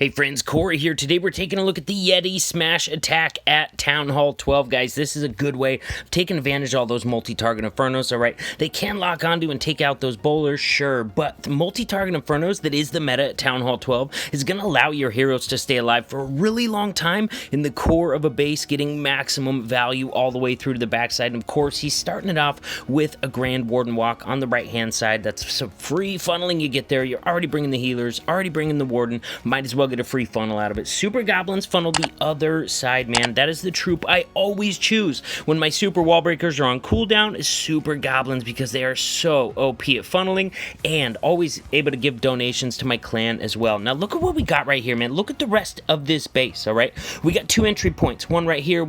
Hey friends, Corey here. Today we're taking a look at the Yeti smash attack at Town Hall 12, guys. This is a good way of taking advantage of all those multi-target infernos, alright? They can lock onto and take out those bowlers, sure, but the multi-target infernos that is the meta at Town Hall 12 is going to allow your heroes to stay alive for a really long time in the core of a base, getting maximum value all the way through to the backside. And of course, he's starting it off with a Grand Warden Walk on the right-hand side. That's some free funneling you get there. You're already bringing the healers, already bringing the Warden. Might as well get a free funnel out of it. Super Goblins funnel the other side, man. That is the troop I always choose when my super wall breakers are on cooldown, is Super Goblins, because they are so OP at funneling and always able to give donations to my clan as well. Now look at what we got right here, man. Look at the rest of this base, all right? We got two entry points, one right here,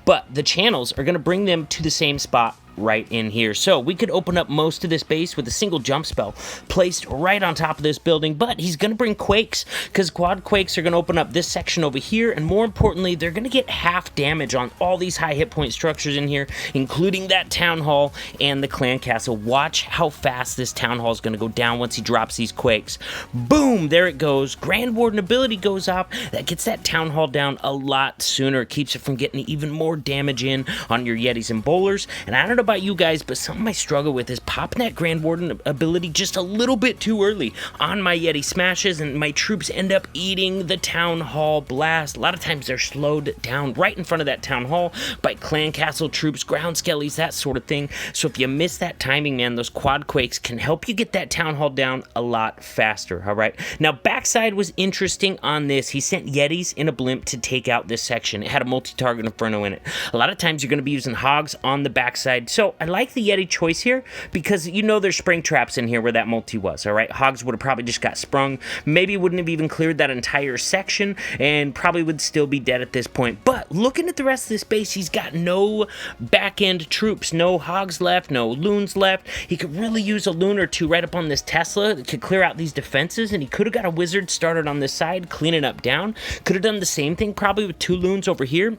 but the channels are going to bring them to the same spot right in here. So we could open up most of this base with a single jump spell placed right on top of this building, but he's going to bring quakes, because quad quakes are going to open up this section over here, and more importantly, they're going to get half damage on all these high hit point structures in here, including that town hall and the clan castle. Watch how fast this town hall is going to go down once he drops these quakes. Boom, there it goes. Grand Warden ability goes off. That gets that town hall down a lot sooner. It keeps it from getting even more damage in on your Yetis and bowlers. And I don't know about you guys, but something I struggle with is popping that Grand Warden ability just a little bit too early on my Yeti smashes, and my troops end up eating the Town Hall blast. A lot of times they're slowed down right in front of that Town Hall by clan castle troops, ground skellies, that sort of thing. So if you miss that timing, man, those quad quakes can help you get that Town Hall down a lot faster, all right? Now, backside was interesting on this. He sent Yetis in a blimp to take out this section. It had a multi-target inferno in it. A lot of times you're going to be using hogs on the backside. So I like the Yeti choice here because you know there's spring traps in here where that multi was, all right? Hogs would have probably just got sprung. Maybe wouldn't have even cleared that entire section and probably would still be dead at this point. But looking at the rest of this base, he's got no back-end troops, no hogs left, no loons left. He could really use a loon or two right up on this Tesla that could clear out these defenses, and he could have got a wizard started on this side, cleaning up down. Could have done the same thing probably with two loons over here.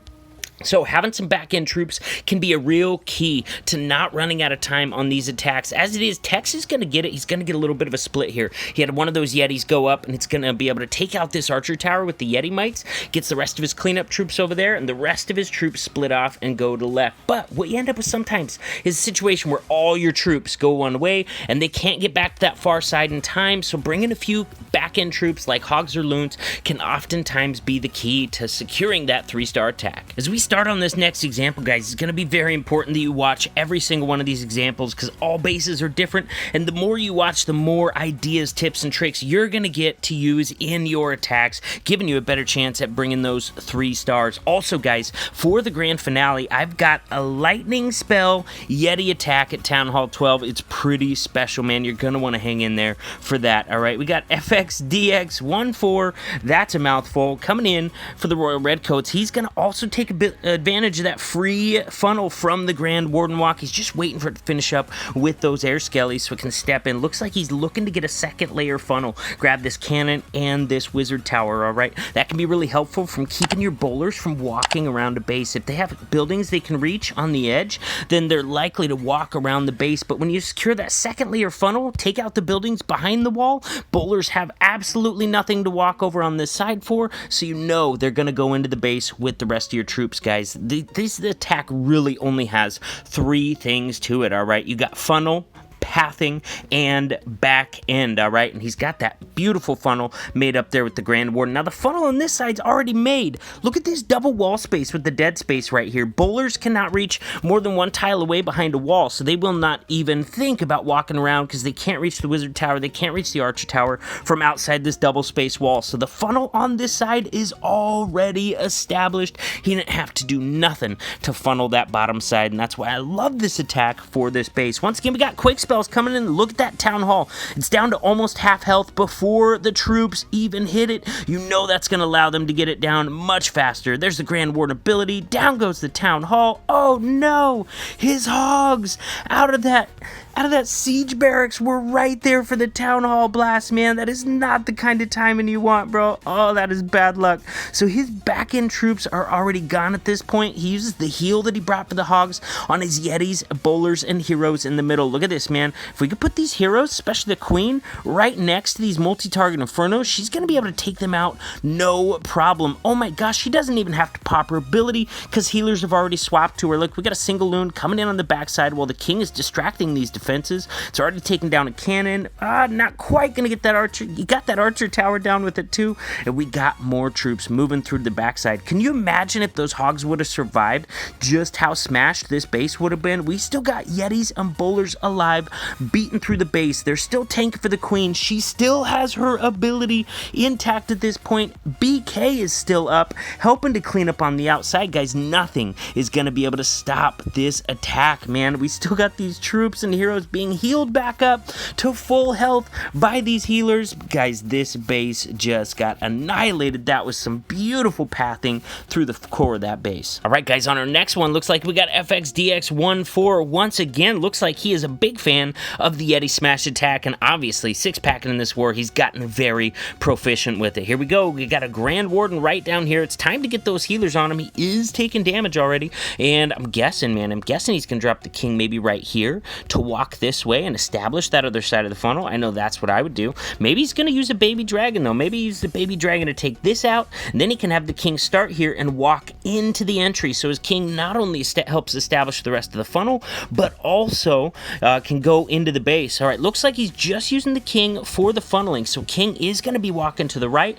So having some back-end troops can be a real key to not running out of time on these attacks. As it is, Tex is going to get it. He's going to get a little bit of a split here. He had one of those Yetis go up, and it's going to be able to take out this archer tower with the Yeti mites, gets the rest of his cleanup troops over there, and the rest of his troops split off and go to left. But what you end up with sometimes is a situation where all your troops go one way, and they can't get back to that far side in time, so bringing a few back-end troops like hogs or loons can oftentimes be the key to securing that 3-star attack. As we start on this next example, guys, it's going to be very important that you watch every single one of these examples, because all bases are different, and the more you watch, the more ideas, tips, and tricks you're going to get to use in your attacks, giving you a better chance at bringing those 3 stars. Also, guys, for the grand finale, I've got a lightning spell Yeti attack at Town Hall 12. It's pretty special, man. You're going to want to hang in there for that, all right? We got fxdx 14. That's a mouthful. Coming in for the Royal Redcoats. He's going to also take a bit advantage of that free funnel from the Grand Warden Walk. He's just waiting for it to finish up with those air skellies so it can step in. Looks like he's looking to get a second layer funnel. Grab this cannon and this wizard tower, all right? That can be really helpful from keeping your bowlers from walking around a base. If they have buildings they can reach on the edge, then they're likely to walk around the base. But when you secure that second layer funnel, take out the buildings behind the wall, bowlers have absolutely nothing to walk over on this side for, so you know they're going to go into the base with the rest of your troops, guys. This attack really only has 3 things to it, all right? You got funnel, pathing, and back end, all right? And he's got that beautiful funnel made up there with the Grand Warden. Now, the funnel on this side's already made. Look at this double wall space with the dead space right here. Bowlers cannot reach more than 1 tile away behind a wall, so they will not even think about walking around because they can't reach the wizard tower, they can't reach the archer tower from outside this double space wall. So the funnel on this side is already established. He didn't have to do nothing to funnel that bottom side, and that's why I love this attack for this base. Once again, we got quick spells coming in. Look at that Town Hall. It's down to almost half health before the troops even hit it. You know that's going to allow them to get it down much faster. There's the Grand Warden ability. Down goes the Town Hall. Oh no! His hogs! Out of that out of that siege barracks. We're right there for the town hall blast, man. That is not the kind of timing you want, bro. Oh, that is bad luck. So his back end troops are already gone at this point. He uses the heal that he brought for the hogs on his yetis, bowlers, and heroes in the middle. Look at this, man. If we could put these heroes, especially the queen, right next to these multi-target infernos, she's going to be able to take them out no problem. Oh my gosh, she doesn't even have to pop her ability because healers have already swapped to her. Look, we got a single loon coming in on the backside while the king is distracting these defenses. It's already taken down a cannon. Not quite going to get that archer. You got that archer tower down with it too, and we got more troops moving through the backside. Can you imagine if those hogs would have survived, just how smashed this base would have been? We still got yetis and bowlers alive, beating through the base. They're still tanking for the queen. She still has her ability intact at this point. BK is still up, helping to clean up on the outside, guys. Nothing is going to be able to stop this attack, man. We still got these troops and heroes being healed back up to full health by these healers. Guys, this base just got annihilated. That was some beautiful pathing through the core of that base. All right, guys, on our next one, looks like we got fxdx 14. Once again, looks like he is a big fan of the Yeti smash attack, and obviously six-packing in this war, he's gotten very proficient with it. Here we go. We got a Grand Warden right down here. It's time to get those healers on him. He is taking damage already, and I'm guessing, man, he's gonna drop the king maybe right here to walk this way and establish that other side of the funnel. I know that's what I would do. Maybe he's gonna use a baby dragon, though. Maybe use the baby dragon to take this out, and then he can have the king start here and walk into the entry, so his king not only helps establish the rest of the funnel, but also can go into the base. All right, looks like he's just using the king for the funneling, so king is going to be walking to the right,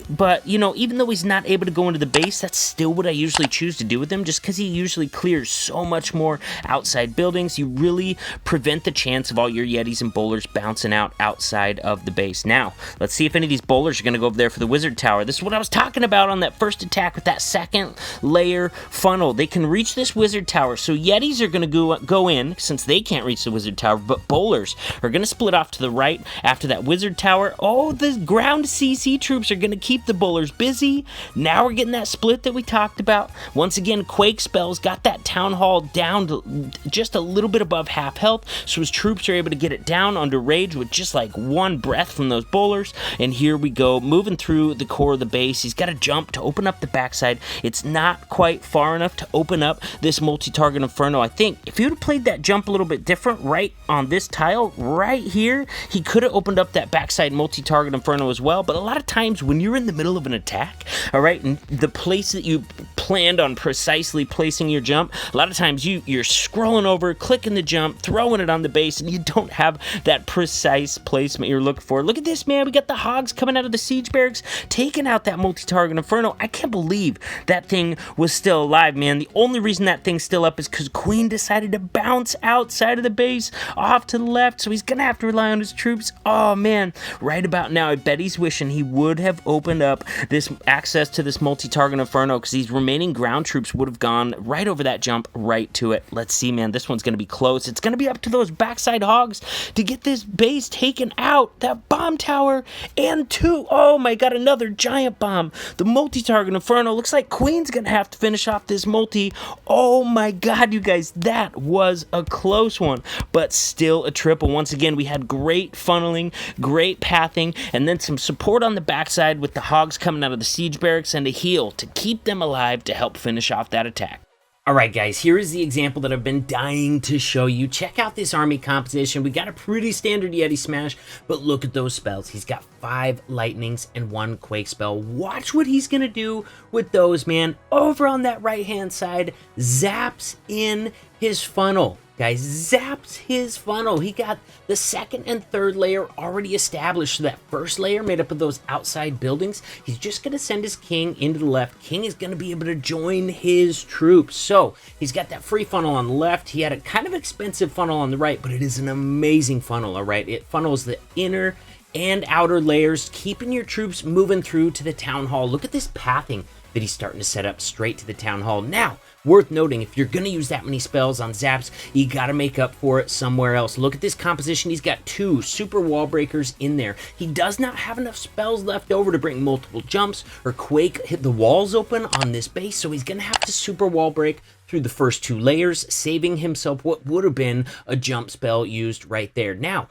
but, you know, even though he's not able to go into the base, that's still what I usually choose to do with him, just because he usually clears so much more outside buildings. You really prevent the chance of all your yetis and bowlers bouncing out outside of the base. Now, let's see if any of these bowlers are going to go over there for the wizard tower. This is what I was talking about on that first attack with that second layer funnel. They can reach this wizard tower, so yetis are going to go in since they can't reach the wizard tower, but bowlers are going to split off to the right after that wizard tower. Oh, the ground CC troops are going to keep the bowlers busy. Now we're getting that split that we talked about. Once again, Quake Spells got that town hall down to just a little bit above half health, so his troops are able to get it down under rage with just like one breath from those bowlers. And here we go, moving through the core of the base. He's got to jump to open up the backside. It's not quite far enough to open up this multi-target inferno. I think if he would have played that jump a little bit different right on this tile right here, he could have opened up that backside multi-target inferno as well. But a lot of times when you're in the middle of an attack, all right, and the place that you planned on precisely placing your jump, a lot of times you're scrolling over, clicking the jump, throwing it on the base, and you don't have that precise placement you're looking for. Look at this, man. We got the hogs coming out of the siege barracks, taking out that multi-target inferno. I can't believe that thing was still alive, man. The only reason that thing's still up is because Queen decided to bounce outside of the base off to the left, so he's gonna have to rely on his troops. Oh man, right about now I bet he's wishing he would have opened up this access to this multi-target inferno, because these remaining ground troops would have gone right over that jump right to it. Let's see, man, this one's gonna be close. It's gonna be up to those backside hogs to get this base taken out. That bomb tower and two, oh my god, another giant bomb. The multi-target inferno looks like Queen's gonna have to finish off this multi. Oh my god, you guys, that was a close one, but still a triple. Once again, we had great funneling, great pathing, and then some support on the backside with the hogs coming out of the siege barracks and a heal to keep them alive to help finish off that attack. Alright guys, here is the example that I've been dying to show you. Check out this army composition. We got a pretty standard Yeti smash, but look at those spells. He's got 5 lightnings and 1 quake spell. Watch what he's gonna do with those, man. Over on that right hand side, zaps in his funnel. Guys, zaps his funnel. He got the second and third layer already established. So that first layer made up of those outside buildings, he's just going to send his king into the left. King is going to be able to join his troops. So he's got that free funnel on the left. He had a kind of expensive funnel on the right, but it is an amazing funnel, all right? It funnels the inner and outer layers, keeping your troops moving through to the town hall. Look at this pathing. that he's starting to set up straight to the Town Hall. Now, worth noting, if you're going to use that many spells on zaps, you got to make up for it somewhere else. Look at this composition. He's got 2 super wall breakers in there. He does not have enough spells left over to bring multiple jumps or quake, hit the walls open on this base, so he's going to have to super wall break through the first 2 layers, saving himself what would have been a jump spell used right there. Now,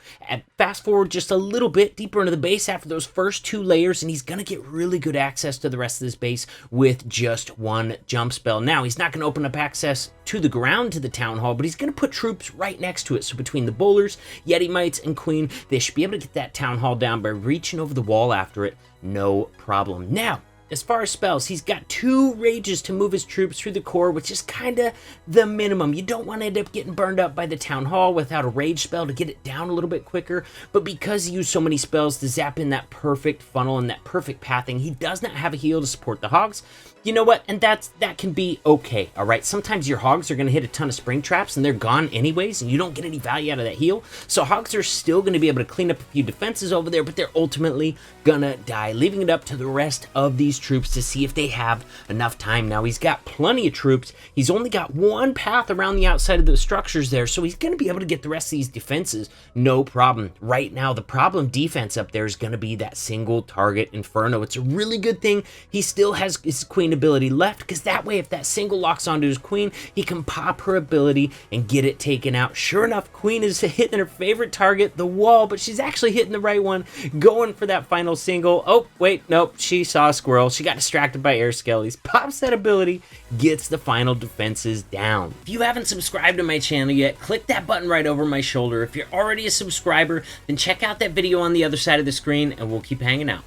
fast forward just a little bit deeper into the base after those first 2 layers, and he's going to get really good access to the rest of this base with just 1 jump spell. Now, he's not going to open up access to the ground to the Town Hall, but he's going to put troops right next to it. So between the bowlers, Yeti Mites, and Queen, they should be able to get that Town Hall down by reaching over the wall after it, no problem. Now, as far as spells, he's got 2 rages to move his troops through the core, which is kind of the minimum. You don't want to end up getting burned up by the Town Hall without a rage spell to get it down a little bit quicker. But because he used so many spells to zap in that perfect funnel and that perfect pathing, he does not have a heal to support the hogs. You know what? And that can be okay, all right? Sometimes your hogs are going to hit a ton of spring traps and they're gone anyways, and you don't get any value out of that heal. So hogs are still going to be able to clean up a few defenses over there, but they're ultimately going to die, leaving it up to the rest of these troops to see if they have enough time. Now, he's got plenty of troops. He's only got 1 path around the outside of the structures there, so he's going to be able to get the rest of these defenses, no problem. Right now, the problem defense up there is going to be that single target Inferno. It's a really good thing he still has his Queen ability left, because that way if that single locks onto his Queen, he can pop her ability and get it taken out. Sure enough, Queen is hitting her favorite target, the wall, but she's actually hitting the right one, going for that final single. Oh, wait, nope, she saw a squirrel. She got distracted by air skellies, pops that ability, gets the final defenses down. If you haven't subscribed to my channel yet, click that button right over my shoulder. If you're already a subscriber, then check out that video on the other side of the screen, and we'll keep hanging out.